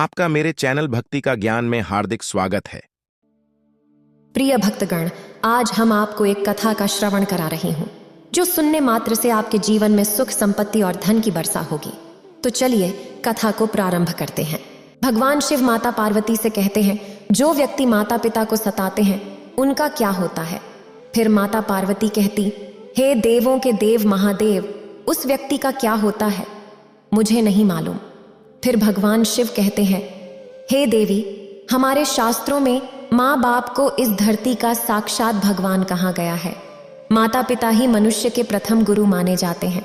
आपका मेरे चैनल भक्ति का ज्ञान में हार्दिक स्वागत है। प्रिय भक्तगण, आज हम आपको एक कथा का श्रवण करा रही हूँ जो सुनने मात्र से आपके जीवन में सुख, संपत्ति और धन की वर्षा होगी। तो चलिए कथा को प्रारंभ करते हैं। भगवान शिव माता पार्वती से कहते हैं, जो व्यक्ति माता पिता को सताते हैं उनका क्या होता है। फिर माता पार्वती कहती, हे देवों के देव महादेव, उस व्यक्ति का क्या होता है, मुझे नहीं मालूम। फिर भगवान शिव कहते हैं, हे देवी, हमारे शास्त्रों में माँ बाप को इस धरती का साक्षात भगवान कहा गया है। माता पिता ही मनुष्य के प्रथम गुरु माने जाते हैं।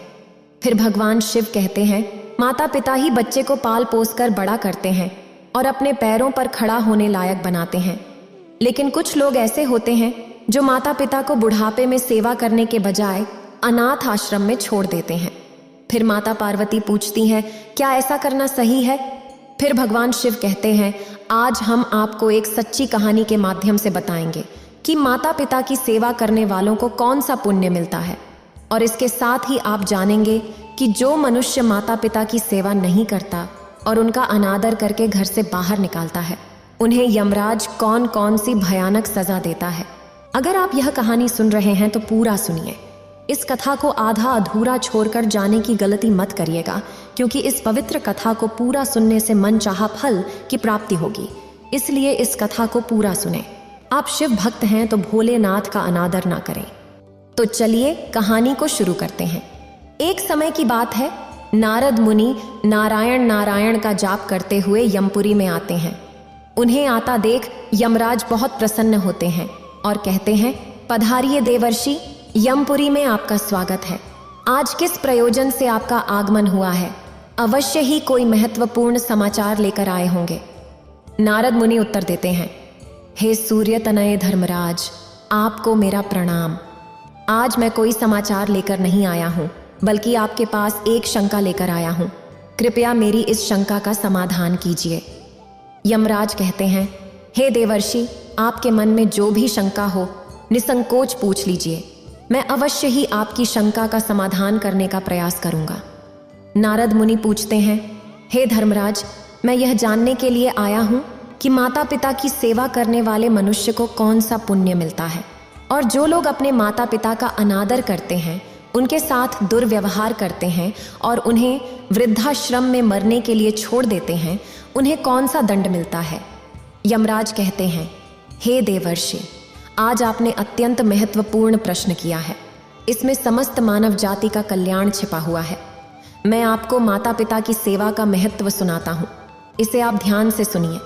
फिर भगवान शिव कहते हैं, माता पिता ही बच्चे को पाल पोस कर बड़ा करते हैं और अपने पैरों पर खड़ा होने लायक बनाते हैं। लेकिन कुछ लोग ऐसे होते हैं जो माता पिता को बुढ़ापे में सेवा करने के बजाय अनाथ आश्रम में छोड़ देते हैं। फिर माता पार्वती पूछती हैं, क्या ऐसा करना सही है? फिर भगवान शिव कहते हैं, आज हम आपको एक सच्ची कहानी के माध्यम से बताएंगे कि माता पिता की सेवा करने वालों को कौन सा पुण्य मिलता है। और इसके साथ ही आप जानेंगे कि जो मनुष्य माता पिता की सेवा नहीं करता और उनका अनादर करके घर से बाहर निकालता है, उन्हें यमराज कौन कौन सी भयानक सजा देता है। अगर आप यह कहानी सुन रहे हैं तो पूरा सुनिए। इस कथा को आधा अधूरा छोड़कर जाने की गलती मत करिएगा, क्योंकि इस पवित्र कथा को पूरा सुनने से मनचाहा फल की प्राप्ति होगी। इसलिए इस कथा को पूरा सुने। आप शिव भक्त हैं तो भोलेनाथ का अनादर ना करें। तो चलिए कहानी को शुरू करते हैं। एक समय की बात है, नारद मुनि नारायण नारायण का जाप करते हुए यमपुरी में आते हैं। उन्हें आता देख यमराज बहुत प्रसन्न होते हैं और कहते हैं, पधारिए देवर्षि, यमपुरी में आपका स्वागत है। आज किस प्रयोजन से आपका आगमन हुआ है? अवश्य ही कोई महत्वपूर्ण समाचार लेकर आए होंगे। नारद मुनि उत्तर देते हैं, हे सूर्य तनय धर्मराज, आपको मेरा प्रणाम। आज मैं कोई समाचार लेकर नहीं आया हूँ, बल्कि आपके पास एक शंका लेकर आया हूँ। कृपया मेरी इस शंका का समाधान कीजिए। यमराज कहते हैं, हे देवर्षि, आपके मन में जो भी शंका हो निसंकोच पूछ लीजिए। मैं अवश्य ही आपकी शंका का समाधान करने का प्रयास करूंगा। नारद मुनि पूछते हैं, हे धर्मराज, मैं यह जानने के लिए आया हूं कि माता पिता की सेवा करने वाले मनुष्य को कौन सा पुण्य मिलता है, और जो लोग अपने माता पिता का अनादर करते हैं, उनके साथ दुर्व्यवहार करते हैं और उन्हें वृद्धाश्रम में मरने के लिए छोड़ देते हैं, उन्हें कौन सा दंड मिलता है। यमराज कहते हैं, हे देवर्षि, आज आपने अत्यंत महत्वपूर्ण प्रश्न किया है। इसमें समस्त मानव जाति का कल्याण छिपा हुआ है। मैं आपको माता पिता की सेवा का महत्व सुनाता हूँ। इसे आप ध्यान से सुनिए।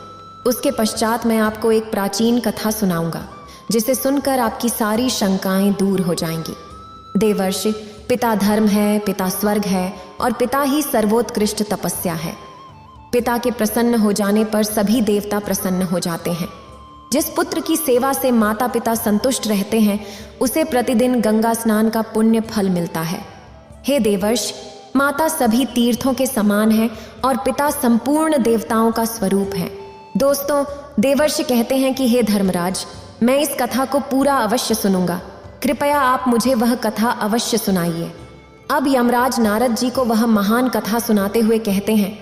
उसके पश्चात मैं आपको एक प्राचीन कथा सुनाऊंगा, जिसे सुनकर आपकी सारी शंकाएं दूर हो जाएंगी। देवर्षि, पिता धर्म है, पिता स्वर्ग है और पिता ही सर्वोत्कृष्ट तपस्या है। पिता के प्रसन्न हो जाने पर सभी देवता प्रसन्न हो जाते हैं। जिस पुत्र की सेवा से माता पिता संतुष्ट रहते हैं, उसे प्रतिदिन गंगा स्नान का पुण्य फल मिलता है। हे देवर्ष, माता सभी तीर्थों के समान है और पिता संपूर्ण देवताओं का स्वरूप है। दोस्तों, देवर्ष कहते हैं कि हे धर्मराज, मैं इस कथा को पूरा अवश्य सुनूंगा। कृपया आप मुझे वह कथा अवश्य सुनाइए। अब यमराज नारद जी को वह महान कथा सुनाते हुए कहते हैं,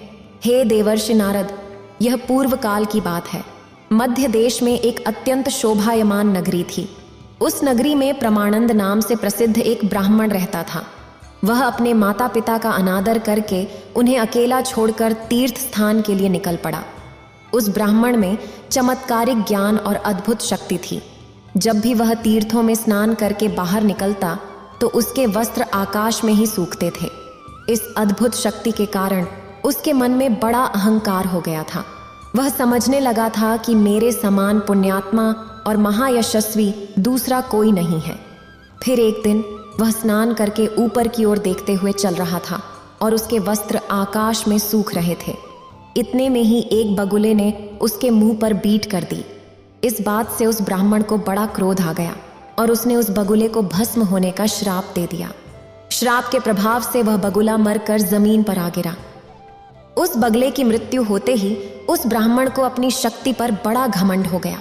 हे देवर्षि नारद, यह पूर्व काल की बात है। मध्य देश में एक अत्यंत शोभायमान नगरी थी। उस नगरी में प्रमानंद नाम से प्रसिद्ध एक ब्राह्मण रहता था। वह अपने माता पिता का अनादर करके उन्हें अकेला छोड़कर तीर्थ स्थान के लिए निकल पड़ा। उस ब्राह्मण में चमत्कारिक ज्ञान और अद्भुत शक्ति थी। जब भी वह तीर्थों में स्नान करके बाहर निकलता तो उसके वस्त्र आकाश में ही सूखते थे। इस अद्भुत शक्ति के कारण उसके मन में बड़ा अहंकार हो गया था। वह समझने लगा था कि मेरे समान पुण्यात्मा और महायशस्वी दूसरा कोई नहीं है। फिर एक दिन वह स्नान करके ऊपर की ओर देखते हुए चल रहा था और उसके वस्त्र आकाश में सूख रहे थे। इतने में ही एक बगुले ने उसके मुंह पर बीट कर दी। इस बात से उस ब्राह्मण को बड़ा क्रोध आ गया और उसने उस बगुले को भस्म होने का श्राप दे दिया। श्राप के प्रभाव से वह बगुला मरकर जमीन पर आ गिरा। उस बगले की मृत्यु होते ही उस ब्राह्मण को अपनी शक्ति पर बड़ा घमंड हो गया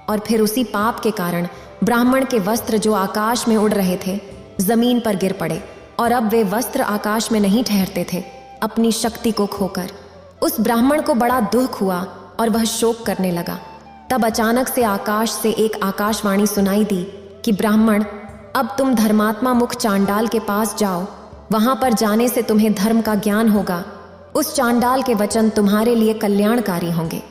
और फिर उसी पाप के कारण ब्राह्मण के वस्त्र जो आकाश में उड़ रहे थे, जमीन पर गिर पड़े और अब वे वस्त्र आकाश में नहीं ठहरते थे, अपनी शक्ति को खोकर उस ब्राह्मण को बड़ा दुख हुआ और वह शोक करने लगा। तब अचानक से आकाश से एक आकाशवाणी सुनाई दी कि ब्राह्मण, अब तुम धर्मात्मा मुख चांडाल के पास जाओ, वहां पर जाने से तुम्हें धर्म का ज्ञान होगा। उस चांडाल के वचन तुम्हारे लिए कल्याणकारी होंगे।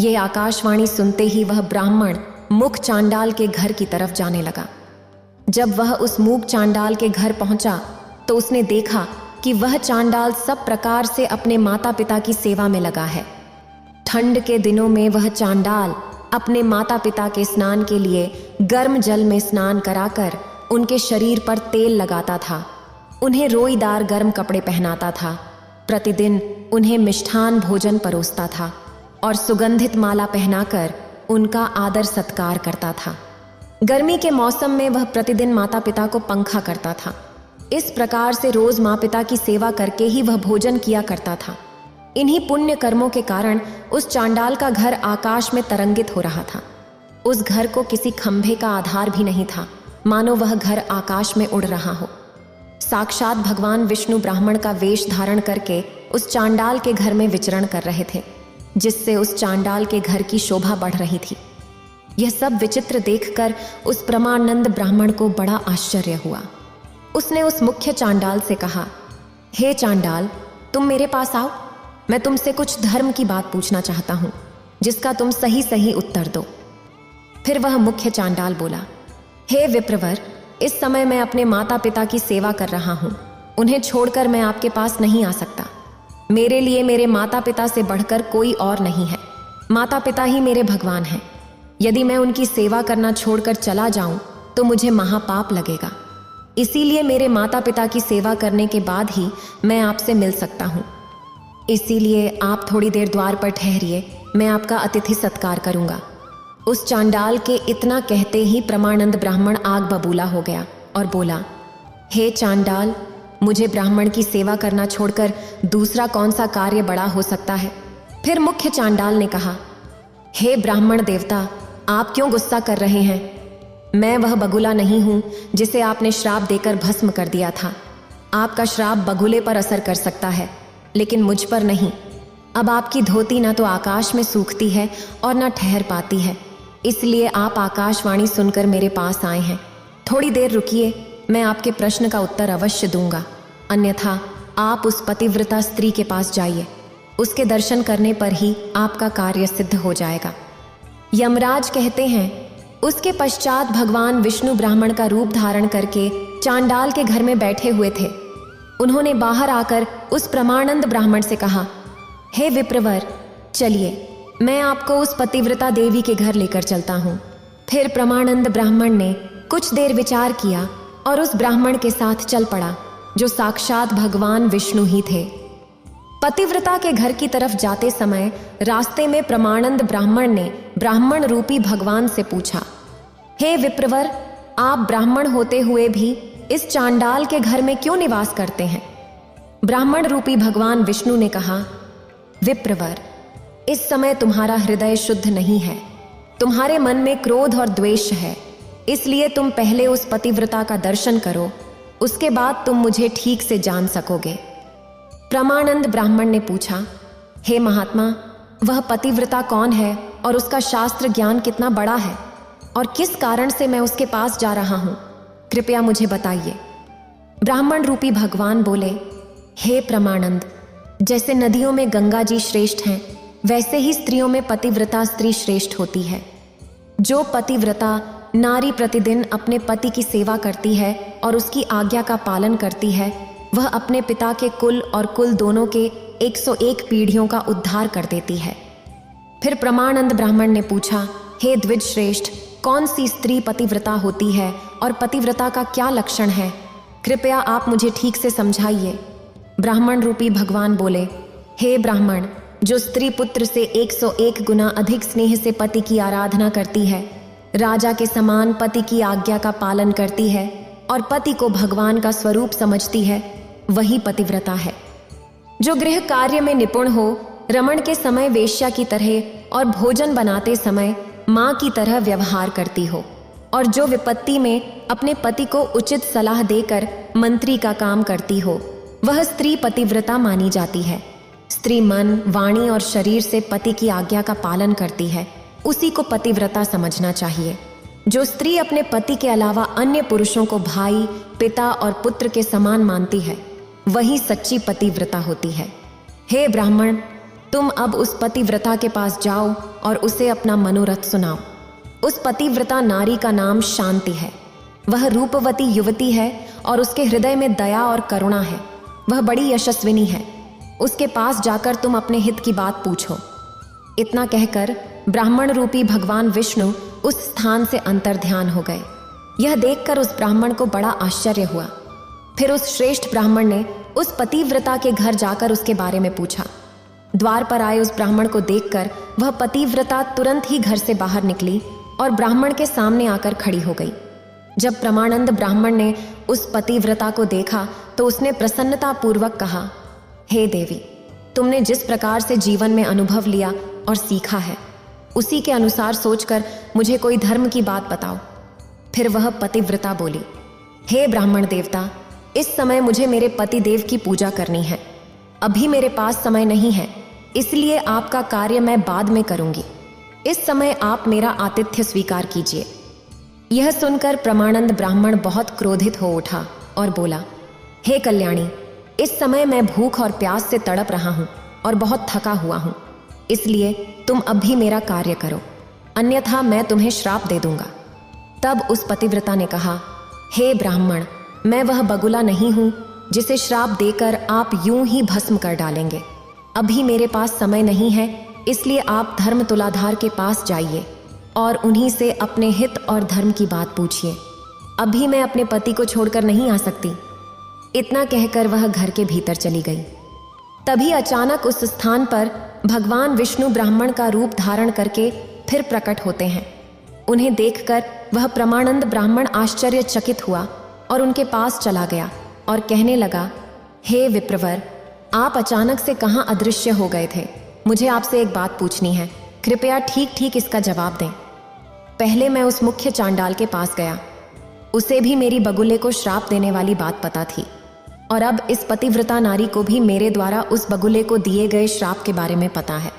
ये आकाशवाणी सुनते ही वह ब्राह्मण मुख चांडाल के घर की तरफ जाने लगा। जब वह उस मूक चांडाल के घर पहुंचा तो उसने देखा कि वह चांडाल सब प्रकार से अपने माता पिता की सेवा में लगा है। ठंड के दिनों में वह चांडाल अपने माता पिता के स्नान के लिए गर्म जल में स्नान कराकर उनके शरीर पर तेल लगाता था, उन्हें रोईदार गर्म कपड़े पहनाता था, प्रतिदिन उन्हें मिष्ठान भोजन परोसता था और सुगंधित माला पहनाकर उनका आदर सत्कार करता था। गर्मी के मौसम में वह प्रतिदिन माता पिता को पंखा करता था। इस प्रकार से रोज माँ पिता की सेवा करके ही वह भोजन किया करता था। इन्हीं पुण्य कर्मों के कारण उस चांडाल का घर आकाश में तरंगित हो रहा था। उस घर को किसी खंभे का आधार भी नहीं था, मानो वह घर आकाश में उड़ रहा हो। साक्षात भगवान विष्णु ब्राह्मण का वेश धारण करके उस चांडाल के घर में विचरण कर रहे थे, जिससे उस चांडाल के घर की शोभा बढ़ रही थी। यह सब विचित्र देखकर उस परमानंद ब्राह्मण को बड़ा आश्चर्य हुआ। उसने उस मुख्य चांडाल से कहा, हे चांडाल, तुम मेरे पास आओ, मैं तुमसे कुछ धर्म की बात पूछना चाहता हूं, जिसका तुम सही सही उत्तर दो। फिर वह मुख्य चांडाल बोला, हे विप्रवर, इस समय मैं अपने माता पिता की सेवा कर रहा हूं, उन्हें छोड़कर मैं आपके पास नहीं आ सकता। मेरे लिए मेरे माता पिता से बढ़कर कोई और नहीं है। माता पिता ही मेरे भगवान हैं। यदि मैं उनकी सेवा करना छोड़कर चला जाऊं तो मुझे महापाप लगेगा। इसीलिए मेरे माता पिता की सेवा करने के बाद ही मैं आपसे मिल सकता हूं। इसीलिए आप थोड़ी देर द्वार पर ठहरिए, मैं आपका अतिथि सत्कार करूंगा। उस चांडाल के इतना कहते ही परमानंद ब्राह्मण आग बबूला हो गया और बोला, हे चांडाल, मुझे ब्राह्मण की सेवा करना छोड़कर दूसरा कौन सा कार्य बड़ा हो सकता है। फिर मुख्य चांडाल ने कहा, हे ब्राह्मण देवता, आप क्यों गुस्सा कर रहे हैं? मैं वह बगुला नहीं हूं जिसे आपने श्राप देकर भस्म कर दिया था। आपका श्राप बगुले पर असर कर सकता है, लेकिन मुझ पर नहीं। अब आपकी धोती न तो आकाश में सूखती है और न ठहर पाती है, इसलिए आप आकाशवाणी सुनकर मेरे पास आए हैं। थोड़ी देर रुकिए, मैं आपके प्रश्न का उत्तर अवश्य दूंगा, अन्यथा आप उस पतिव्रता स्त्री के पास जाइए। उसके दर्शन करने पर ही आपका कार्य सिद्ध हो जाएगा। यमराज कहते हैं, उसके पश्चात भगवान विष्णु ब्राह्मण का रूप धारण करके चांडाल के घर में बैठे हुए थे। उन्होंने बाहर आकर उस परमानंद ब्राह्मण से कहा, हे विप्रवर, चलिए मैं आपको उस पतिव्रता देवी के घर लेकर चलता हूँ। फिर परमानंद ब्राह्मण ने कुछ देर विचार किया और उस ब्राह्मण के साथ चल पड़ा, जो साक्षात भगवान विष्णु ही थे। पतिव्रता के घर की तरफ जाते समय रास्ते में परमानंद ब्राह्मण ने ब्राह्मण रूपी भगवान से पूछा, हे विप्रवर, आप ब्राह्मण होते हुए भी इस चांडाल के घर में क्यों निवास करते हैं? ब्राह्मण रूपी भगवान विष्णु ने कहा, विप्रवर, इस समय तुम्हारा हृदय शुद्ध नहीं है, तुम्हारे मन में क्रोध और द्वेष है, इसलिए तुम पहले उस पतिव्रता का दर्शन करो, उसके बाद तुम मुझे ठीक से जान सकोगे। परमानंद ब्राह्मण ने पूछा, हे महात्मा, वह पतिव्रता कौन है और उसका शास्त्र ज्ञान कितना बड़ा है और किस कारण से मैं उसके पास जा रहा हूं? कृपया मुझे बताइए। ब्राह्मण रूपी भगवान बोले, हे प्रमानंद, जैसे नदियों में गंगा जी श्रेष्ठ हैं, वैसे ही स्त्रियों में पतिव्रता स्त्री श्रेष्ठ होती है। जो पतिव्रता नारी प्रतिदिन अपने पति की सेवा करती है और उसकी आज्ञा का पालन करती है, वह अपने पिता के कुल और कुल दोनों के 101 पीढ़ियों का उद्धार कर देती है। फिर प्रमानंद ब्राह्मण ने पूछा, हे द्विज श्रेष्ठ, कौन सी स्त्री पतिव्रता होती है और पतिव्रता का क्या लक्षण है? कृपया आप मुझे ठीक से समझाइए। ब्राह्मण रूपी भगवान बोले, हे ब्राह्मण, जो स्त्री पुत्र से 101 गुना अधिक स्नेह से पति की आराधना करती है, राजा के समान पति की आज्ञा का पालन करती है और पति को भगवान का स्वरूप समझती है, वही पतिव्रता है। जो गृह कार्य में निपुण हो, रमण के समय वेश्या की तरह और भोजन बनाते समय माँ की तरह व्यवहार करती हो, और जो विपत्ति में अपने पति को उचित सलाह देकर मंत्री का काम करती हो, वह स्त्री पतिव्रता मानी जाती है। स्त्री मन, वाणी और शरीर से पति की आज्ञा का पालन करती है, उसी को पतिव्रता समझना चाहिए। जो स्त्री अपने पति के अलावा अन्य पुरुषों को भाई, पिता और पुत्र के समान मानती है, वही सच्ची पतिव्रता होती है। हे ब्राह्मण, तुम अब उस पतिव्रता के पास जाओ और उसे अपना मनोरथ सुनाओ। उस पतिव्रता नारी का नाम शांति है। वह रूपवती युवती है और उसके हृदय में दया और करुणा है। वह बड़ी यशस्विनी है। उसके पास जाकर तुम अपने हित की बात पूछो। इतना कहकर ब्राह्मण रूपी भगवान विष्णु उस स्थान से अंतर्ध्यान हो गए। यह देखकर उस ब्राह्मण को बड़ा आश्चर्य हुआ। फिर उस श्रेष्ठ ब्राह्मण ने उस पतिव्रता के घर जाकर उसके बारे में पूछा। द्वार पर आए उस ब्राह्मण को देखकर वह पतिव्रता तुरंत ही घर से बाहर निकली और ब्राह्मण के सामने आकर खड़ी हो गई। जब प्रमानंद ब्राह्मण ने उस पतिव्रता को देखा तो उसने प्रसन्नता पूर्वक कहा, हे देवी, तुमने जिस प्रकार से जीवन में अनुभव लिया और सीखा है, उसी के अनुसार सोचकर मुझे कोई धर्म की बात बताओ। फिर वह पतिव्रता बोली, हे ब्राह्मण देवता, इस समय मुझे मेरे पति देव की पूजा करनी है। अभी मेरे पास समय नहीं है, इसलिए आपका कार्य मैं बाद में करूंगी। इस समय आप मेरा आतिथ्य स्वीकार कीजिए। यह सुनकर प्रमानंद ब्राह्मण बहुत क्रोधित हो उठा और बोला, हे कल्याणी, इस समय मैं भूख और प्यास से तड़प रहा हूं और बहुत थका हुआ हूं, इसलिए तुम अभी मेरा कार्य करो, अन्यथा मैं तुम्हें श्राप दे दूंगा। तब उस पतिव्रता ने कहा, हे ब्राह्मण, मैं वह बगुला नहीं हूं जिसे श्राप देकर आप यूं ही भस्म कर डालेंगे। अभी मेरे पास समय नहीं है, इसलिए आप धर्म तुलाधार के पास जाइए और उन्हीं से अपने हित और धर्म की बात पूछिए। अभी मैं अपने पति को छोड़कर नहीं आ सकती। इतना कहकर वह घर के भीतर चली गई। तभी अचानक उस स्थान पर भगवान विष्णु ब्राह्मण का रूप धारण करके फिर प्रकट होते हैं। उन्हें देखकर वह प्रमानंद ब्राह्मण आश्चर्यचकित हुआ और उनके पास चला गया और कहने लगा, हे विप्रवर, आप अचानक से कहाँ अदृश्य हो गए थे? मुझे आपसे एक बात पूछनी है, कृपया ठीक ठीक इसका जवाब दें। पहले मैं उस मुख्य चांडाल के पास गया, उसे भी मेरी बगुले को श्राप देने वाली बात पता थी, और अब इस पतिव्रता नारी को भी मेरे द्वारा उस बगुले को दिए गए श्राप के बारे में पता है।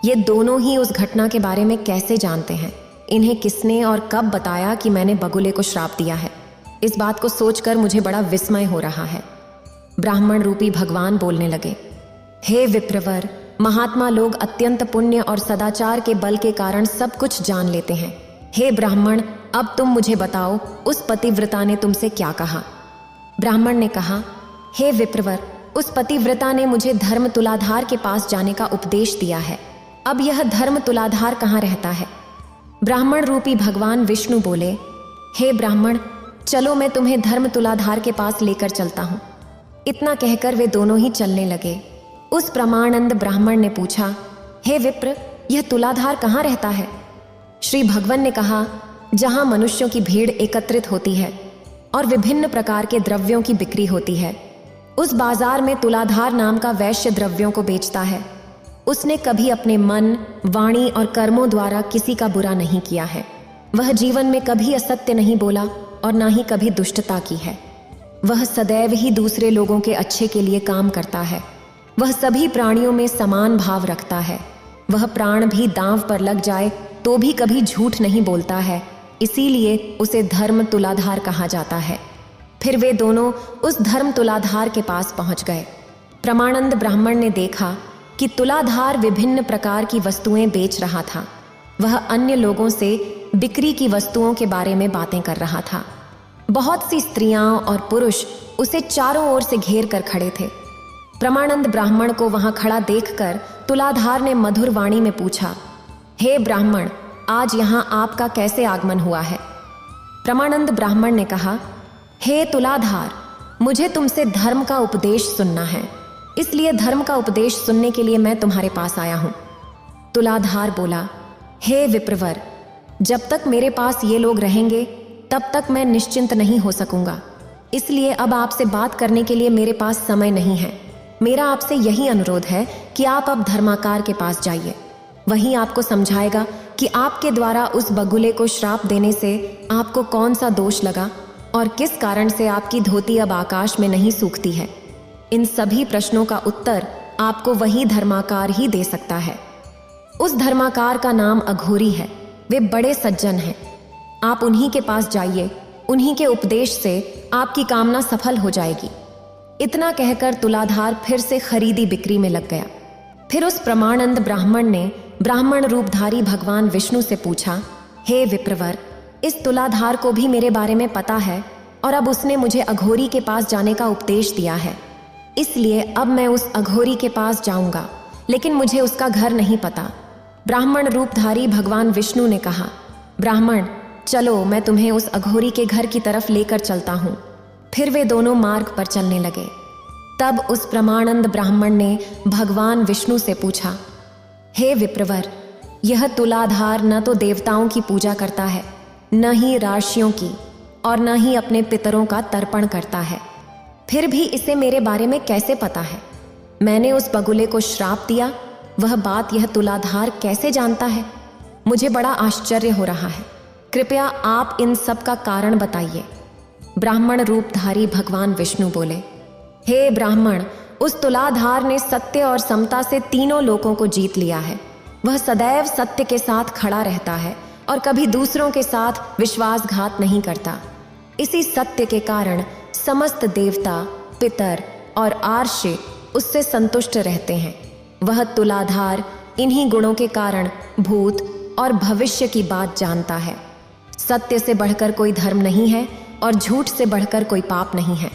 ये दोनों ही उस घटना के बारे में कैसे जानते हैं? इन्हें किसने और कब बताया कि मैंने बगुले को श्राप दिया है? इस बात को सोचकर मुझे बड़ा विस्मय हो रहा है। ब्राह्मण रूपी भगवान बोलने लगे, हे विप्रवर, महात्मा लोग अत्यंत पुण्य और सदाचार के बल के कारण सब कुछ जान लेते हैं। हे ब्राह्मण, अब तुम मुझे बताओ, उस पतिव्रता ने तुमसे क्या कहा? ब्राह्मण ने कहा, हे विप्रवर, उस पतिव्रता ने मुझे धर्म तुलाधार के पास जाने का उपदेश दिया है। अब यह धर्म तुलाधार कहाँ रहता है? ब्राह्मण रूपी भगवान विष्णु बोले, हे ब्राह्मण, चलो मैं तुम्हें धर्म तुलाधार के पास लेकर चलता हूँ। इतना कहकर वे दोनों ही चलने लगे। उस प्रमानंद ब्राह्मण ने पूछा, हे विप्र, यह तुलाधार कहाँ रहता है? श्री भगवान ने कहा, जहाँ मनुष्यों की भीड़ एकत्रित होती है और विभिन्न प्रकार के द्रव्यों की बिक्री होती है, उस बाजार में तुलाधार नाम का वैश्य द्रव्यों को बेचता है। उसने कभी अपने मन, वाणी और कर्मों द्वारा किसी का बुरा नहीं किया है। वह जीवन में कभी असत्य नहीं बोला और ना ही कभी दुष्टता की है। वह सदैव ही दूसरे लोगों के अच्छे के लिए काम करता है। वह सभी प्राणियों में समान भाव रखता है। वह प्राण भी दांव पर लग जाए तो भी कभी झूठ नहीं बोलता है, इसीलिए उसे धर्म तुलाधार कहा जाता है। फिर वे दोनों उस धर्म तुलाधार के पास पहुंच गए। प्रमानंद ब्राह्मण ने देखा कि तुलाधार विभिन्न प्रकार की वस्तुएं बेच रहा था। वह अन्य लोगों से बिक्री की वस्तुओं के बारे में बातें कर रहा था। बहुत सी स्त्रियां और पुरुष उसे चारों ओर से घेर कर खड़े थे। प्रमानंद ब्राह्मण को वहां खड़ा देखकर तुलाधार ने मधुर वाणी में पूछा, हे ब्राह्मण, आज यहाँ आपका कैसे आगमन हुआ है? प्रमानंद ब्राह्मण ने कहा, हे तुलाधार, मुझे तुमसे धर्म का उपदेश सुनना है, इसलिए धर्म का उपदेश सुनने के लिए मैं तुम्हारे पास आया हूं। तुलाधार बोला, हे विप्रवर, जब तक मेरे पास ये लोग रहेंगे तब तक मैं निश्चिंत नहीं हो सकूंगा, इसलिए अब आपसे बात करने के लिए मेरे पास समय नहीं है। मेरा आपसे यही अनुरोध है कि आप अब धर्माकार के पास जाइए। वही आपको समझाएगा कि आपके द्वारा उस बगुले को श्राप देने से आपको कौन सा दोष लगा और किस कारण से आपकी धोती अब आकाश में नहीं सूखती है। इन सभी प्रश्नों का उत्तर आपको वही धर्माकार ही दे सकता है। उस धर्माकार का नाम अघोरी है। वे बड़े सज्जन हैं। आप उन्हीं के पास जाइए, उन्हीं के उपदेश से आपकी कामना सफल हो जाएगी। इतना कहकर तुलाधार फिर से खरीदी बिक्री में लग गया। फिर उस प्रमाणंद ब्राह्मण ने ब्राह्मण रूपधारी भगवान विष्णु से पूछा, हे विप्रवर, इस तुलाधार को भी मेरे बारे में पता है और अब उसने मुझे अघोरी के पास जाने का उपदेश दिया है। इसलिए अब मैं उस अघोरी के पास जाऊंगा, लेकिन मुझे उसका घर नहीं पता। ब्राह्मण रूपधारी भगवान विष्णु ने कहा, ब्राह्मण चलो, मैं तुम्हें उस अघोरी के घर की तरफ लेकर चलता हूँ। फिर वे दोनों मार्ग पर चलने लगे। तब उस प्रमाणंद ब्राह्मण ने भगवान विष्णु से पूछा, हे विप्रवर, यह तुलाधार न तो देवताओं की पूजा करता है, न ही राशियों की, और न ही अपने पितरों का तर्पण करता है। फिर भी इसे मेरे बारे में कैसे पता है? मैंने उस बगुले को श्राप दिया, वह बात यह तुलाधार कैसे जानता है? मुझे बड़ा आश्चर्य हो रहा है। कृपया आप इन सब का कारण बताइए। ब्राह्मण रूपधारी भगवान विष्णु बोले, हे ब्राह्मण, उस तुलाधार ने सत्य और समता से तीनों लोकों को जीत लिया है। वह सदैव सत्य के साथ खड़ा रहता है और कभी दूसरों के साथ विश्वासघात नहीं करता। इसी सत्य के कारण समस्त देवता, पितर और आर्षि उससे संतुष्ट रहते हैं। वह तुलाधार इन्हीं गुणों के कारण भूत और भविष्य की बात जानता है। सत्य से बढ़कर कोई धर्म नहीं है और झूठ से बढ़कर कोई पाप नहीं है।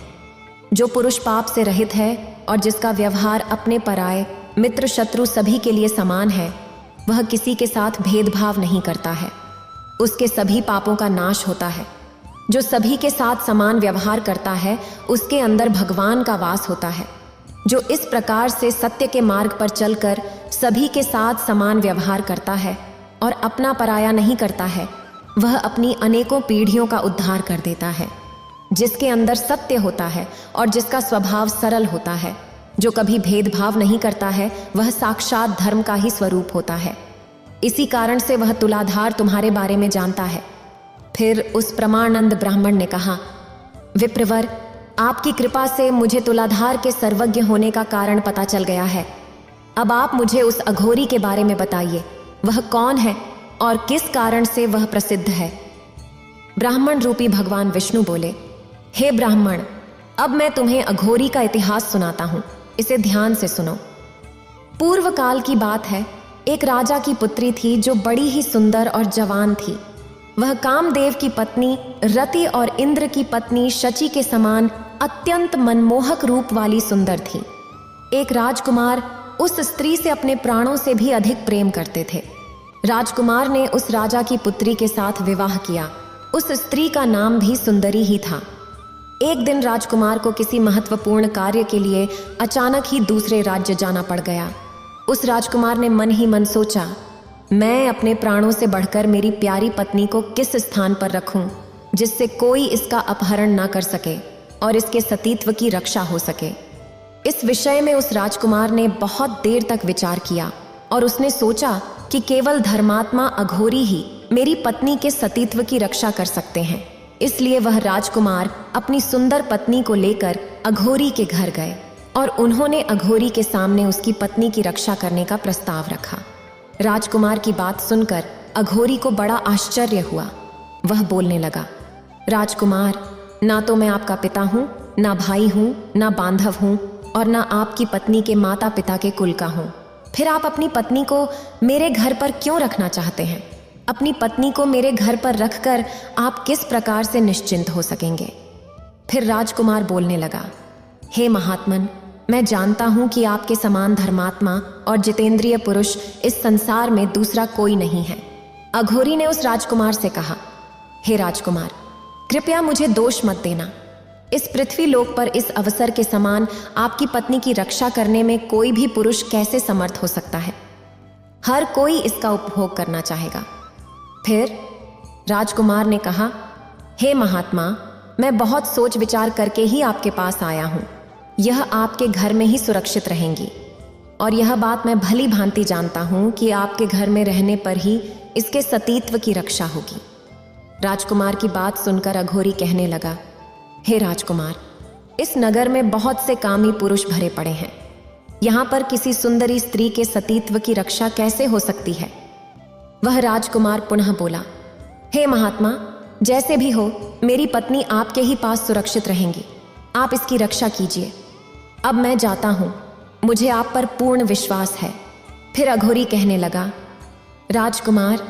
जो पुरुष पाप से रहित है और जिसका व्यवहार अपने पराये, मित्र शत्रु सभी के लिए समान है, वह किसी के साथ भेदभाव नहीं करता है। उसके सभी पापों का नाश होता है। जो सभी के साथ समान व्यवहार करता है, उसके अंदर भगवान का वास होता है। जो इस प्रकार से सत्य के मार्ग पर चलकर सभी के साथ समान व्यवहार करता है और अपना पराया नहीं करता है, वह अपनी अनेकों पीढ़ियों का उद्धार कर देता है। जिसके अंदर सत्य होता है और जिसका स्वभाव सरल होता है, जो कभी भेदभाव नहीं करता है, वह साक्षात धर्म का ही स्वरूप होता है। इसी कारण से वह तुलाधार तुम्हारे बारे में जानता है। फिर उस प्रमाणंद ब्राह्मण ने कहा, विप्रवर, आपकी कृपा से मुझे तुलाधार के सर्वज्ञ होने का कारण पता चल गया है। अब आप मुझे उस अघोरी के बारे में बताइए। वह कौन है और किस कारण से वह प्रसिद्ध है? ब्राह्मण रूपी भगवान विष्णु बोले, हे ब्राह्मण, अब मैं तुम्हें अघोरी का इतिहास सुनाता हूं। इसे ध्यान से सुनो। पूर्व काल की बात है। एक राजा की पुत्री थी जो बड़ी ही सुंदर और जवान थी। वह कामदेव की पत्नी रति और इंद्र की पत्नी शची के समान अत्यंत मनमोहक रूप वाली सुंदर थी। एक राजकुमार उस स्त्री से अपने प्राणों से भी अधिक प्रेम करते थे। राजकुमार ने उस राजा की पुत्री के साथ विवाह किया। उस स्त्री का नाम भी सुंदरी ही था। एक दिन राजकुमार को किसी महत्वपूर्ण कार्य के लिए अचानक ही दूसरे राज्य जाना पड़ गया। उस राजकुमार ने मन ही मन सोचा, मैं अपने प्राणों से बढ़कर मेरी प्यारी पत्नी को किस स्थान पर रखूं जिससे कोई इसका अपहरण ना कर सके और इसके सतीत्व की रक्षा हो सके। इस विषय में उस राजकुमार ने बहुत देर तक विचार किया और उसने सोचा कि केवल धर्मात्मा अघोरी ही मेरी पत्नी के सतीत्व की रक्षा कर सकते हैं। इसलिए वह राजकुमार अपनी सुंदर पत्नी को लेकर अघोरी के घर गए और उन्होंने अघोरी के सामने उसकी पत्नी की रक्षा करने का प्रस्ताव रखा। राजकुमार की बात सुनकर अघोरी को बड़ा आश्चर्य हुआ। वह बोलने लगा, राजकुमार, ना तो मैं आपका पिता हूँ, ना भाई हूँ, ना बांधव हूँ और ना आपकी पत्नी के माता पिता के कुल का हूँ। फिर आप अपनी पत्नी को मेरे घर पर क्यों रखना चाहते हैं? अपनी पत्नी को मेरे घर पर रखकर आप किस प्रकार से निश्चिंत हो सकेंगे? फिर राजकुमार बोलने लगा, हे महात्मन, मैं जानता हूं कि आपके समान धर्मात्मा और जितेंद्रिय पुरुष इस संसार में दूसरा कोई नहीं है। अघोरी ने उस राजकुमार से कहा, हे राजकुमार, कृपया मुझे दोष मत देना। इस पृथ्वी लोक पर इस अवसर के समान आपकी पत्नी की रक्षा करने में कोई भी पुरुष कैसे समर्थ हो सकता है? हर कोई इसका उपभोग करना चाहेगा। फिर राजकुमार ने कहा, हे महात्मा, मैं बहुत सोच विचार करके ही आपके पास आया हूं। यह आपके घर में ही सुरक्षित रहेंगी और यह बात मैं भली भांति जानता हूं कि आपके घर में रहने पर ही इसके सतीत्व की रक्षा होगी। राजकुमार की बात सुनकर अघोरी कहने लगा, हे राजकुमार, इस नगर में बहुत से कामी पुरुष भरे पड़े हैं। यहाँ पर किसी सुंदरी स्त्री के सतीत्व की रक्षा कैसे हो सकती है? वह राजकुमार पुनः बोला, हे महात्मा, जैसे भी हो मेरी पत्नी आपके ही पास सुरक्षित रहेंगी। आप इसकी रक्षा कीजिए। अब मैं जाता हूं, मुझे आप पर पूर्ण विश्वास है। फिर अघोरी कहने लगा, राजकुमार,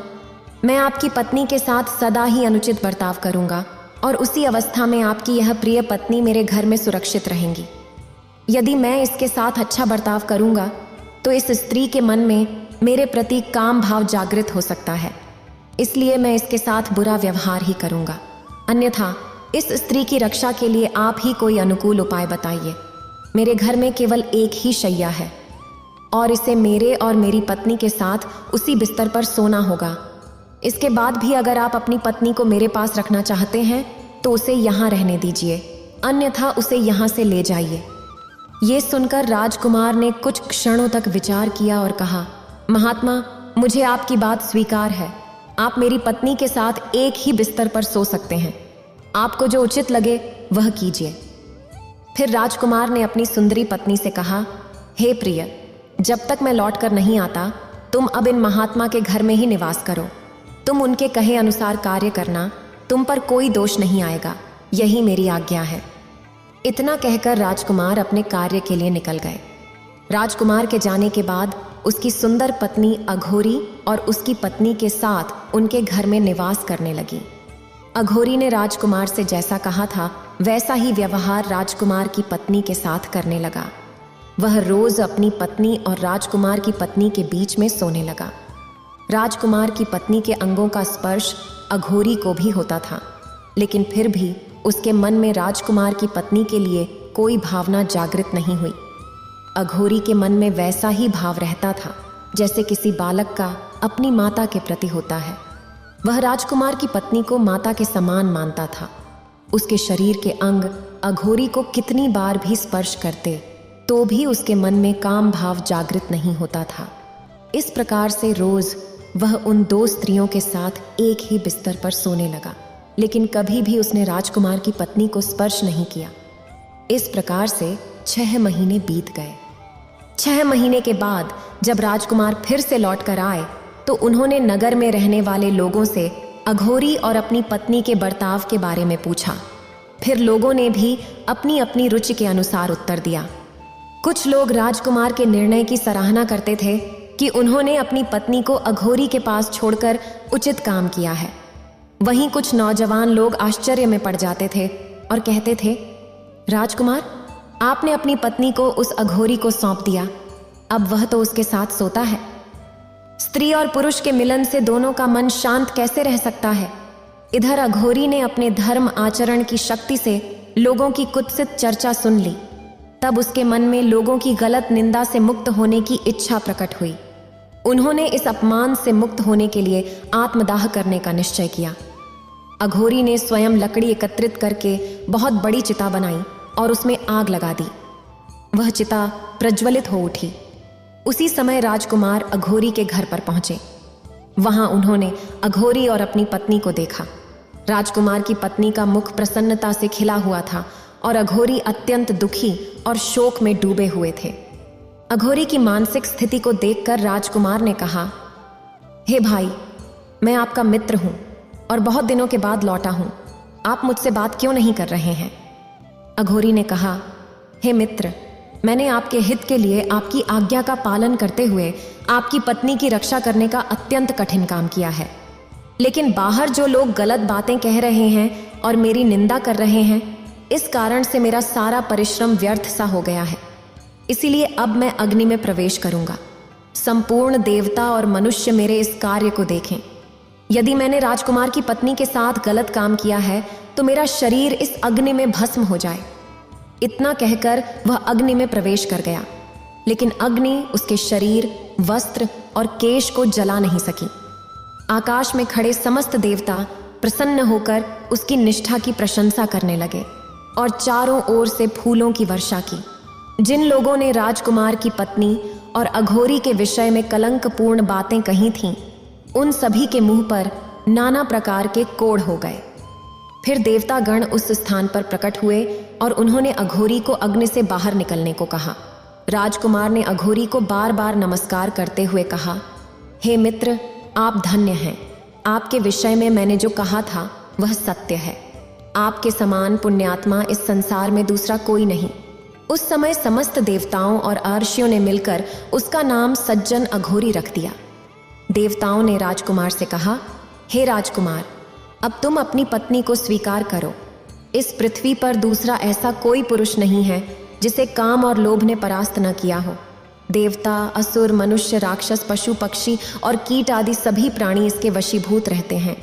मैं आपकी पत्नी के साथ सदा ही अनुचित बर्ताव करूंगा और उसी अवस्था में आपकी यह प्रिय पत्नी मेरे घर में सुरक्षित रहेंगी। यदि मैं इसके साथ अच्छा बर्ताव करूंगा तो इस स्त्री के मन में मेरे प्रति काम भाव जागृत हो सकता है, इसलिए मैं इसके साथ बुरा व्यवहार ही करूंगा। अन्यथा इस स्त्री की रक्षा के लिए आप ही कोई अनुकूल उपाय बताइए। मेरे घर में केवल एक ही शैया है और इसे मेरे और मेरी पत्नी के साथ उसी बिस्तर पर सोना होगा। इसके बाद भी अगर आप अपनी पत्नी को मेरे पास रखना चाहते हैं तो उसे यहाँ रहने दीजिए, अन्यथा उसे यहाँ से ले जाइए। ये सुनकर राजकुमार ने कुछ क्षणों तक विचार किया और कहा, महात्मा, मुझे आपकी बात स्वीकार है। आप मेरी पत्नी के साथ एक ही बिस्तर पर सो सकते हैं। आपको जो उचित लगे वह कीजिए। फिर राजकुमार ने अपनी सुंदरी पत्नी से कहा, हे प्रिय, जब तक मैं लौट कर नहीं आता तुम अब इन महात्मा के घर में ही निवास करो। तुम उनके कहे अनुसार कार्य करना, तुम पर कोई दोष नहीं आएगा, यही मेरी आज्ञा है। इतना कहकर राजकुमार अपने कार्य के लिए निकल गए। राजकुमार के जाने के बाद उसकी सुंदर पत्नी अघोरी और उसकी पत्नी के साथ उनके घर में निवास करने लगी। अघोरी ने राजकुमार से जैसा कहा था वैसा ही व्यवहार राजकुमार की पत्नी के साथ करने लगा। वह रोज अपनी पत्नी और राजकुमार की पत्नी के बीच में सोने लगा। राजकुमार की पत्नी के अंगों का स्पर्श अघोरी को भी होता था, लेकिन फिर भी उसके मन में राजकुमार की पत्नी के लिए कोई भावना जागृत नहीं हुई। अघोरी के मन में वैसा ही भाव रहता था जैसे किसी बालक का अपनी माता के प्रति होता है। वह राजकुमार की पत्नी को माता के समान मानता था। उसके शरीर के अंग अघोरी को कितनी बार भी स्पर्श करते तो भी उसके मन में काम भाव जागृत नहीं होता था। इस प्रकार से रोज वह उन दो स्त्रियों के साथ एक ही बिस्तर पर सोने लगा, लेकिन कभी भी उसने राजकुमार की पत्नी को स्पर्श नहीं किया। इस प्रकार से 6 महीने बीत गए। 6 महीने के बाद जब राजकुमार फिर से लौट कर आए तो उन्होंने नगर में रहने वाले लोगों से अघोरी और अपनी पत्नी के बर्ताव के बारे में पूछा। फिर लोगों ने भी अपनी अपनी रुचि के अनुसार उत्तर दिया। कुछ लोग राजकुमार के निर्णय की सराहना करते थे कि उन्होंने अपनी पत्नी को अघोरी के पास छोड़कर उचित काम किया है। वहीं कुछ नौजवान लोग आश्चर्य में पड़ जाते थे और कहते थे, राजकुमार, आपने अपनी पत्नी को उस अघोरी को सौंप दिया, अब वह तो उसके साथ सोता है। स्त्री और पुरुष के मिलन से दोनों का मन शांत कैसे रह सकता है? इधर अघोरी ने अपने धर्म आचरण की शक्ति से लोगों की कुत्सित चर्चा सुन ली। तब उसके मन में लोगों की गलत निंदा से मुक्त होने की इच्छा प्रकट हुई। उन्होंने इस अपमान से मुक्त होने के लिए आत्मदाह करने का निश्चय किया। अघोरी ने स्वयं लकड़ी एकत्रित करके बहुत बड़ी चिता बनाई और उसमें आग लगा दी। वह चिता प्रज्वलित हो उठी। उसी समय राजकुमार अघोरी के घर पर पहुंचे। वहां उन्होंने अघोरी और अपनी पत्नी को देखा। राजकुमार की पत्नी का मुख प्रसन्नता से खिला हुआ था और अघोरी अत्यंत दुखी और शोक में डूबे हुए थे। अघोरी की मानसिक स्थिति को देखकर राजकुमार ने कहा, हे भाई, मैं आपका मित्र हूं और बहुत दिनों के बाद लौटा हूं। आप मुझसे बात क्यों नहीं कर रहे हैं? अघोरी ने कहा, हे मित्र, मैंने आपके हित के लिए आपकी आज्ञा का पालन करते हुए आपकी पत्नी की रक्षा करने का अत्यंत कठिन काम किया है। लेकिन बाहर जो लोग गलत बातें कह रहे हैं और मेरी निंदा कर रहे हैं, इस कारण से मेरा सारा परिश्रम व्यर्थ सा हो गया है। इसीलिए अब मैं अग्नि में प्रवेश करूंगा। संपूर्ण देवता और मनुष्य मेरे इस कार्य को देखें। यदि मैंने राजकुमार की पत्नी के साथ गलत काम किया है तो मेरा शरीर इस अग्नि में भस्म हो जाए। इतना कहकर वह अग्नि में प्रवेश कर गया, लेकिन अग्नि उसके शरीर, वस्त्र और केश को जला नहीं सकी। आकाश में खड़े समस्त देवता प्रसन्न होकर उसकी निष्ठा की प्रशंसा करने लगे और चारों ओर से फूलों की वर्षा की। जिन लोगों ने राजकुमार की पत्नी और अघोरी के विषय में कलंकपूर्ण बातें कही थीं, उन सभी के मुंह पर नाना प्रकार के कोढ़ हो गए। फिर देवतागण उस स्थान पर प्रकट हुए और उन्होंने अघोरी को अग्नि से बाहर निकलने को कहा। राजकुमार ने अघोरी को बार बार नमस्कार करते हुए कहा, हे मित्र, आप धन्य हैं। आपके विषय में मैंने जो कहा था वह सत्य है। आपके समान पुण्यात्मा इस संसार में दूसरा कोई नहीं। उस समय समस्त देवताओं और अर्षियों ने मिलकर उसका नाम सज्जन अघोरी रख दिया। देवताओं ने राजकुमार से कहा, हे राजकुमार, अब तुम अपनी पत्नी को स्वीकार करो। इस पृथ्वी पर दूसरा ऐसा कोई पुरुष नहीं है जिसे काम और लोभ ने परास्त न किया हो। देवता, असुर, मनुष्य, राक्षस, पशु, पक्षी और कीट आदि सभी प्राणी इसके वशीभूत रहते हैं।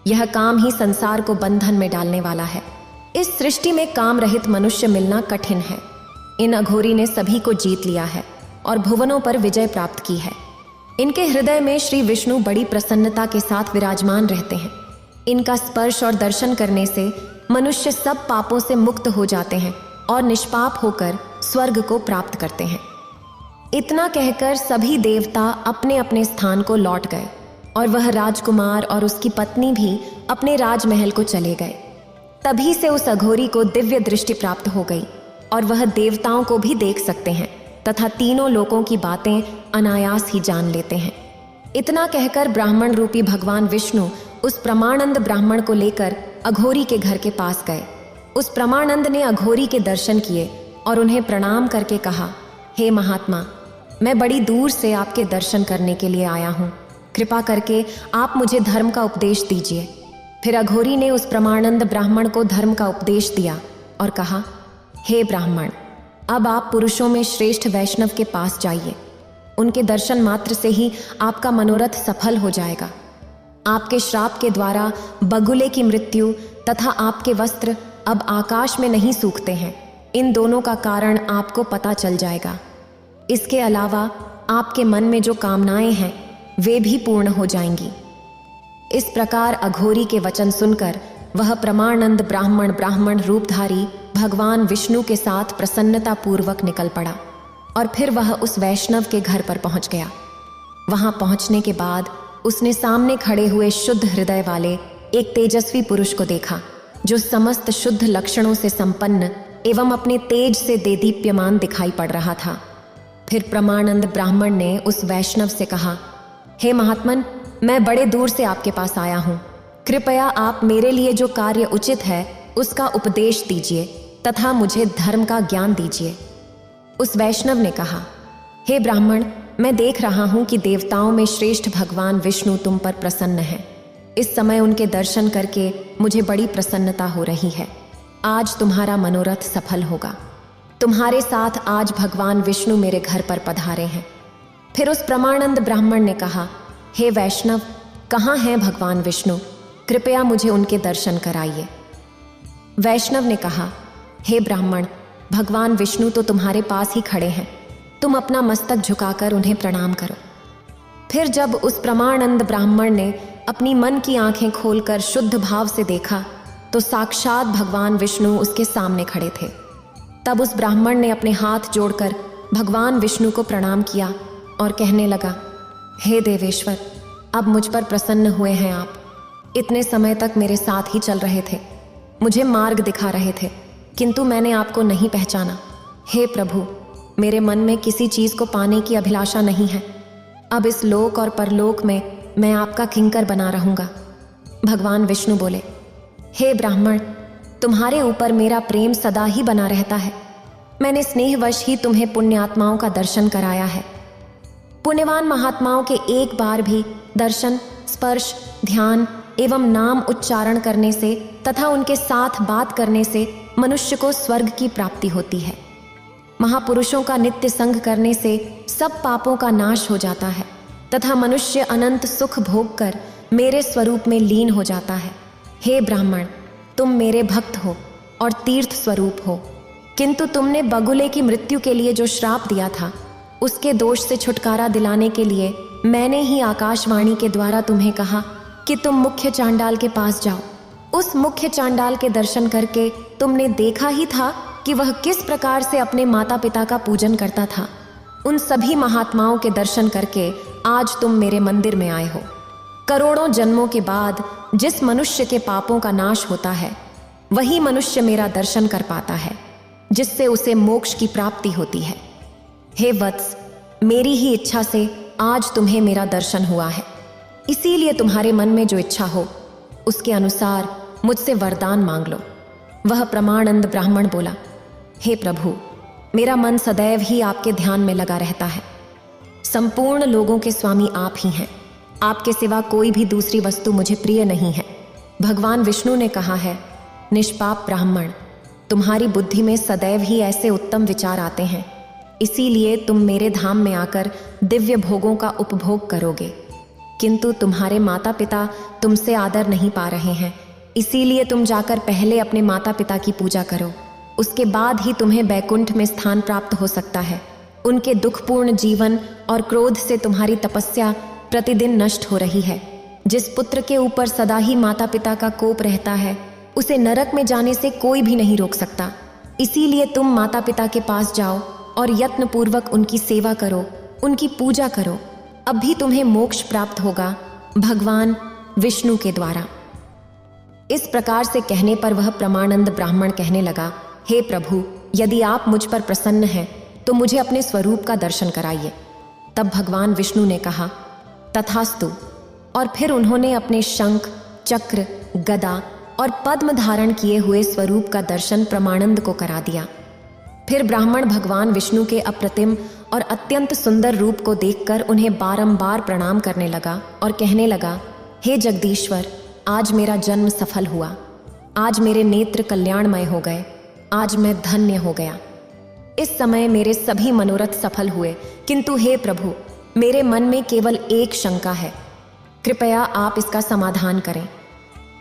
यह काम ही संसार को बंधन में डालने वाला है। इस सृष्टि में काम रहित मनुष्य मिलना कठिन है। इन अघोरी ने सभी को जीत लिया है और भुवनों पर विजय प्राप्त की है। इनके हृदय में श्री विष्णु बड़ी प्रसन्नता के साथ विराजमान रहते हैं। इनका स्पर्श और दर्शन करने से मनुष्य सब पापों से मुक्त हो जाते हैं और निष्पाप होकर स्वर्ग को प्राप्त करते हैं। इतना कहकर सभी देवता अपने अपने स्थान को लौट गए और वह राजकुमार और उसकी पत्नी भी अपने राजमहल को चले गए। तभी से उस अघोरी को दिव्य दृष्टि प्राप्त हो गई और वह देवताओं को भी देख सकते हैं तथा तीनों लोकों की बातें अनायास ही जान लेते हैं। इतना कहकर ब्राह्मण रूपी भगवान विष्णु उस प्रमानंद ब्राह्मण को लेकर अघोरी के घर के पास गए। उस प्रमानंद ने अघोरी के दर्शन किए और उन्हें प्रणाम करके कहा, हे महात्मा, मैं बड़ी दूर से आपके दर्शन करने के लिए आया हूँ। कृपा करके आप मुझे धर्म का उपदेश दीजिए। फिर अघोरी ने उस प्रमानंद ब्राह्मण को धर्म का उपदेश दिया और कहा, हे ब्राह्मण, अब आप पुरुषों में श्रेष्ठ वैष्णव के पास जाइए। उनके दर्शन मात्र से ही आपका मनोरथ सफल हो जाएगा। आपके श्राप के द्वारा बगुले की मृत्यु तथा आपके वस्त्र अब आकाश में नहीं सूखते हैं। इन दोनों का कारण आपको पता चल जाएगा। इसके अलावा आपके मन में जो कामनाएं हैं वे भी पूर्ण हो जाएंगी। इस प्रकार अघोरी के वचन सुनकर वह प्रमानंद ब्राह्मण रूपधारी भगवान विष्णु के साथ प्रसन्नता पूर्वक निकल पड़ा और फिर वह उस वैष्णव के घर पर पहुंच गया। वहां पहुंचने के बाद उसने सामने खड़े हुए शुद्ध हृदय वाले एक तेजस्वी पुरुष को देखा, जो समस्त शुद्ध लक्षणों से संपन्न एवं अपने तेज से देदीप्यमान दिखाई पड़ रहा था। फिर प्रमानंद ब्राह्मण ने उस वैष्णव से कहा, हे महात्मन, मैं बड़े दूर से आपके पास आया हूँ। कृपया आप मेरे लिए जो कार्य उचित है उसका उपदेश दीजिए तथा मुझे धर्म का ज्ञान दीजिए। उस वैष्णव ने कहा, हे ब्राह्मण, मैं देख रहा हूँ कि देवताओं में श्रेष्ठ भगवान विष्णु तुम पर प्रसन्न हैं। इस समय उनके दर्शन करके मुझे बड़ी प्रसन्नता हो रही है। आज तुम्हारा मनोरथ सफल होगा। तुम्हारे साथ आज भगवान विष्णु मेरे घर पर पधारे हैं। फिर उस प्रमानंद ब्राह्मण ने कहा, हे वैष्णव, कहाँ हैं भगवान विष्णु? कृपया मुझे उनके दर्शन कराइए। वैष्णव ने कहा, हे ब्राह्मण, भगवान विष्णु तो तुम्हारे पास ही खड़े हैं। तुम अपना मस्तक झुकाकर उन्हें प्रणाम करो। फिर जब उस प्रमानंद ब्राह्मण ने अपनी मन की आंखें खोलकर शुद्ध भाव से देखा तो साक्षात भगवान विष्णु उसके सामने खड़े थे। तब उस ब्राह्मण ने अपने हाथ जोड़कर भगवान विष्णु को प्रणाम किया और कहने लगा, हे देवेश्वर, अब मुझ पर प्रसन्न हुए हैं आप। इतने समय तक मेरे साथ ही चल रहे थे, मुझे मार्ग दिखा रहे थे, किंतु मैंने आपको नहीं पहचाना। हे प्रभु, मेरे मन में किसी चीज़ को पाने की अभिलाषा नहीं है। अब इस लोक और परलोक में मैं आपका किंकर बना रहूँगा। भगवान विष्णु बोले, हे ब्राह्मण, तुम्हारे ऊपर मेरा प्रेम सदा ही बना रहता है। मैंने स्नेहवश ही तुम्हें पुण्यात्माओं का दर्शन कराया है। पुण्यवान महात्माओं के एक बार भी दर्शन, स्पर्श, ध्यान एवं नाम उच्चारण करने से तथा उनके साथ बात करने से मनुष्य को स्वर्ग की प्राप्ति होती है। महापुरुषों का नित्य संग करने से सब पापों का नाश हो जाता है तथा मनुष्य अनंत सुख भोग कर मेरे स्वरूप में लीन हो जाता है। हे ब्राह्मण, तुम मेरे भक्त हो और तीर्थ स्वरूप हो, किंतु तुमने बगुले की मृत्यु के लिए जो श्राप दिया था उसके दोष से छुटकारा दिलाने के लिए मैंने ही आकाशवाणी के द्वारा तुम्हें कहा कि तुम मुख्य चांडाल के पास जाओ। उस मुख्य चांडाल के दर्शन करके तुमने देखा ही था कि वह किस प्रकार से अपने माता पिता का पूजन करता था। उन सभी महात्माओं के दर्शन करके आज तुम मेरे मंदिर में आए हो। करोड़ों जन्मों के बाद जिस मनुष्य के पापों का नाश होता है वही मनुष्य मेरा दर्शन कर पाता है, जिससे उसे मोक्ष की प्राप्ति होती है। हे वत्स, मेरी ही इच्छा से आज तुम्हें मेरा दर्शन हुआ है, इसीलिए तुम्हारे मन में जो इच्छा हो उसके अनुसार मुझसे वरदान मांग लो। वह प्रमाणंद ब्राह्मण बोला, हे प्रभु, मेरा मन सदैव ही आपके ध्यान में लगा रहता है। संपूर्ण लोगों के स्वामी आप ही हैं, आपके सिवा कोई भी दूसरी वस्तु मुझे प्रिय नहीं है। भगवान विष्णु ने कहा है, निष्पाप ब्राह्मण, तुम्हारी बुद्धि में सदैव ही ऐसे उत्तम विचार आते हैं, इसीलिए तुम मेरे धाम में आकर दिव्य भोगों का उपभोग करोगे। किंतु तुम्हारे माता पिता तुमसे आदर नहीं पा रहे हैं, इसीलिए तुम जाकर पहले अपने माता पिता की पूजा करो, उसके बाद ही तुम्हें बैकुंठ में स्थान प्राप्त हो सकता है। उनके दुखपूर्ण जीवन और क्रोध से तुम्हारी तपस्या प्रतिदिन नष्ट हो रही है। जिस पुत्र के ऊपर सदा ही माता पिता का कोप रहता है, उसे नरक में जाने से कोई भी नहीं रोक सकता। इसीलिए तुम माता पिता के पास जाओ और यत्नपूर्वक उनकी सेवा करो, उनकी पूजा करो, अब भी तुम्हें मोक्ष प्राप्त होगा भगवान विष्णु के द्वारा। इस प्रकार से कहने पर वह प्रमाणंद ब्राह्मण कहने लगा, हे प्रभु, यदि आप मुझ पर प्रसन्न हैं तो मुझे अपने स्वरूप का दर्शन कराइए। तब भगवान विष्णु ने कहा, तथास्तु। और फिर उन्होंने अपने शंख, चक्र, गदा और पद्म धारण किए हुए स्वरूप का दर्शन प्रमाणंद को करा दिया। फिर ब्राह्मण भगवान विष्णु के अप्रतिम और अत्यंत सुंदर रूप को देखकर उन्हें बारंबार प्रणाम करने लगा और कहने लगा, हे जगदीश्वर, आज मेरा जन्म सफल हुआ, आज मेरे नेत्र कल्याणमय हो गए, आज मैं धन्य हो गया। इस समय मेरे सभी मनोरथ सफल हुए, किंतु हे प्रभु, मेरे मन में केवल एक शंका है, कृपया आप इसका समाधान करें।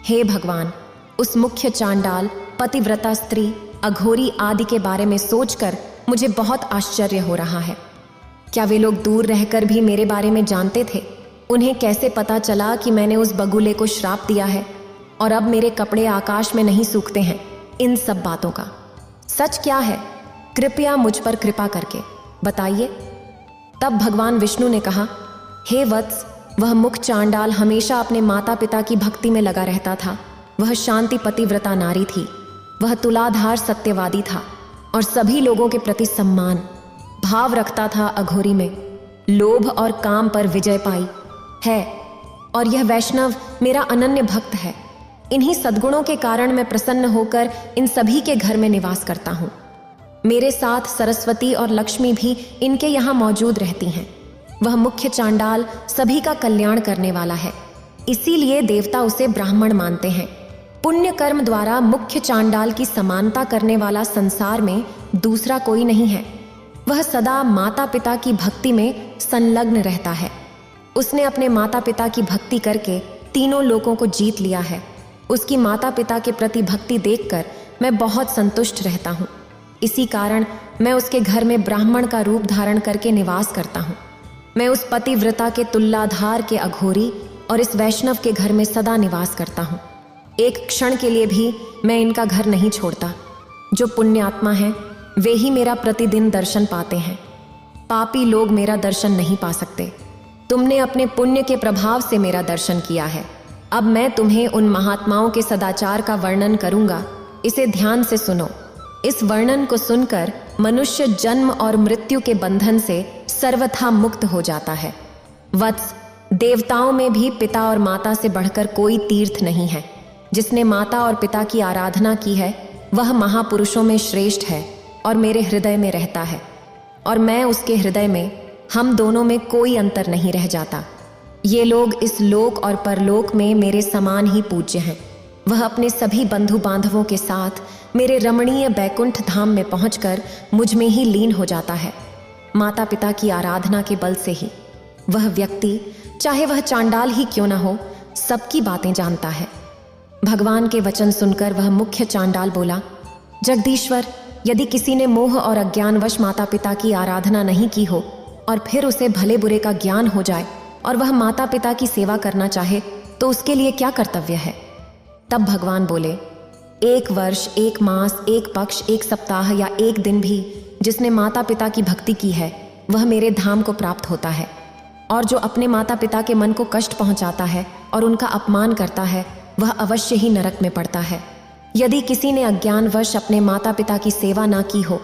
हे भगवान, उस मुख्य चांडाल, पतिव्रता स्त्री, अघोरी आदि के बारे में सोचकर मुझे बहुत आश्चर्य हो रहा है। क्या वे लोग दूर रहकर भी मेरे बारे में जानते थे? उन्हें कैसे पता चला कि मैंने उस बगुले को श्राप दिया है और अब मेरे कपड़े आकाश में नहीं सूखते हैं? इन सब बातों का सच क्या है? कृपया मुझ पर कृपा करके बताइए। तब भगवान विष्णु ने कहा, हे वत्स, वह मुख चांडाल हमेशा अपने माता पिता की भक्ति में लगा रहता था। वह शांति पतिव्रता नारी थी। वह तुलाधार सत्यवादी था और सभी लोगों के प्रति सम्मान भाव रखता था। अघोरी में लोभ और काम पर विजय पाई है और यह वैष्णव मेरा अनन्य भक्त है। इन्हीं सद्गुणों के कारण मैं प्रसन्न होकर इन सभी के घर में निवास करता हूँ। मेरे साथ सरस्वती और लक्ष्मी भी इनके यहाँ मौजूद रहती हैं। वह मुख्य चांडाल सभी का कल्याण करने वाला है, इसीलिए देवता उसे ब्राह्मण मानते हैं। पुण्य कर्म द्वारा मुख्य चांडाल की समानता करने वाला संसार में दूसरा कोई नहीं है। वह सदा माता पिता की भक्ति में संलग्न रहता है। उसने अपने माता पिता की भक्ति करके तीनों लोकों को जीत लिया है। उसकी माता पिता के प्रति भक्ति देखकर मैं बहुत संतुष्ट रहता हूँ। इसी कारण मैं उसके घर में ब्राह्मण का रूप धारण करके निवास करता हूँ। मैं उस पतिव्रता के तुल्लाधार के अघोरी और इस वैष्णव के घर में सदा निवास करता हूँ। एक क्षण के लिए भी मैं इनका घर नहीं छोड़ता। जो पुण्यात्मा हैं वे ही मेरा प्रतिदिन दर्शन पाते हैं। पापी लोग मेरा दर्शन नहीं पा सकते। तुमने अपने पुण्य के प्रभाव से मेरा दर्शन किया है। अब मैं तुम्हें उन महात्माओं के सदाचार का वर्णन करूंगा, इसे ध्यान से सुनो। इस वर्णन को सुनकर मनुष्य जन्म और मृत्यु के बंधन से सर्वथा मुक्त हो जाता है। वत्स, देवताओं में भी पिता और माता से बढ़कर कोई तीर्थ नहीं है। जिसने माता और पिता की आराधना की है वह महापुरुषों में श्रेष्ठ है और मेरे हृदय में रहता है, और मैं उसके हृदय में, हम दोनों में कोई अंतर नहीं रह जाता। ये लोग इस लोक और परलोक में मेरे समान ही पूज्य हैं। वह अपने सभी बंधु बांधवों के साथ मेरे रमणीय बैकुंठ धाम में पहुंचकर मुझ में ही लीन हो जाता है। माता पिता की आराधना के बल से ही वह व्यक्ति, चाहे वह चांडाल ही क्यों न हो, सबकी बातें जानता है। भगवान के वचन सुनकर वह मुख्य चांडाल बोला, जगदीश्वर, यदि किसी ने मोह और अज्ञानवश माता पिता की आराधना नहीं की हो और फिर उसे भले बुरे का ज्ञान हो जाए और वह माता पिता की सेवा करना चाहे तो उसके लिए क्या कर्तव्य है? तब भगवान बोले, 1 वर्ष, 1 मास, 1 पक्ष, 1 सप्ताह या 1 दिन भी जिसने माता पिता की भक्ति की है वह मेरे धाम को प्राप्त होता है। और जो अपने माता पिता के मन को कष्ट पहुंचाता है और उनका अपमान करता है वह अवश्य ही नरक में पड़ता है। यदि किसी ने अज्ञानवश अपने माता पिता की सेवा ना की हो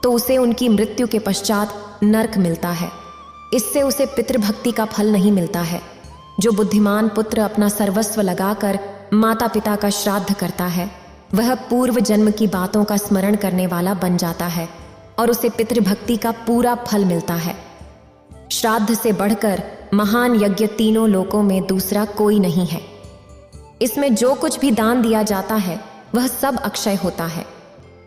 तो उसे उनकी मृत्यु के पश्चात नरक मिलता है। इससे उसे पितृभक्ति का फल नहीं मिलता है। जो बुद्धिमान पुत्र अपना सर्वस्व लगाकर माता पिता का श्राद्ध करता है, वह पूर्व जन्म की बातों का स्मरण करने वाला बन जाता है और उसे पितृभक्ति का पूरा फल मिलता है। श्राद्ध से बढ़कर महान यज्ञ तीनों लोकों में दूसरा कोई नहीं है। इसमें जो कुछ भी दान दिया जाता है वह सब अक्षय होता है।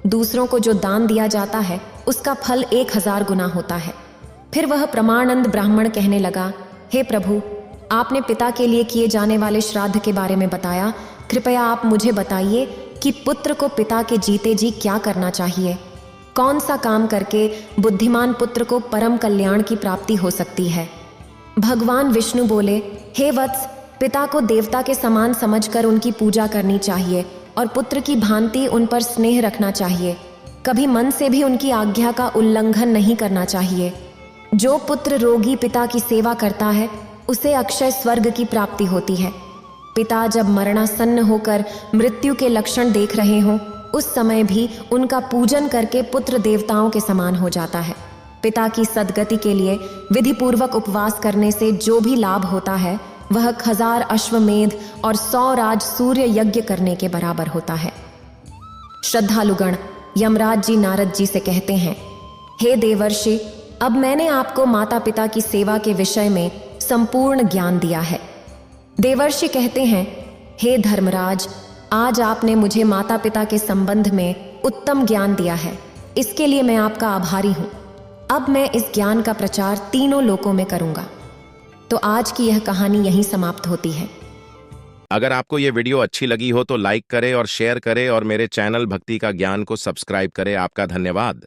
दूसरों को जो दान दिया जाता है उसका फल 1000 गुना होता है। फिर वह प्रमाणानंद ब्राह्मण कहने लगा, हे प्रभु, आपने पिता के लिए किए जाने वाले श्राद्ध के बारे में बताया। कृपया आप मुझे बताइए कि पुत्र को पिता के जीते जी क्या करना चाहिए। कौन सा काम करके बुद्धिमान पुत्र को परम कल्याण की प्राप्ति हो सकती है। भगवान विष्णु बोले, हे वत्स, पिता को देवता के समान समझकर उनकी पूजा करनी चाहिए और पुत्र की भांति उन पर स्नेह रखना चाहिए। कभी मन से भी उनकी आज्ञा का उल्लंघन नहीं करना चाहिए। जो पुत्र रोगी पिता की सेवा करता है उसे अक्षय स्वर्ग की प्राप्ति होती है। पिता जब मरणासन्न होकर मृत्यु के लक्षण देख रहे हों, उस समय भी उनका पूजन करके पुत्र देवताओं के समान हो जाता है। पिता की सद्गति के लिए विधिपूर्वक उपवास करने से जो भी लाभ होता है वह 1000 अश्वमेध और 100 राज सूर्य यज्ञ करने के बराबर होता है। श्रद्धालुगण यमराज जी नारद जी से कहते हैं, हे देवर्षि, अब मैंने आपको माता पिता की सेवा के विषय में संपूर्ण ज्ञान दिया है। देवर्षि कहते हैं, हे धर्मराज, आज आपने मुझे माता पिता के संबंध में उत्तम ज्ञान दिया है। इसके लिए मैं आपका आभारी हूं। अब मैं इस ज्ञान का प्रचार तीनों लोकों में करूंगा। तो आज की यह कहानी यहीं समाप्त होती है। अगर आपको ये वीडियो अच्छी लगी हो तो लाइक करें और शेयर करें और मेरे चैनल भक्ति का ज्ञान को सब्सक्राइब करें। आपका धन्यवाद।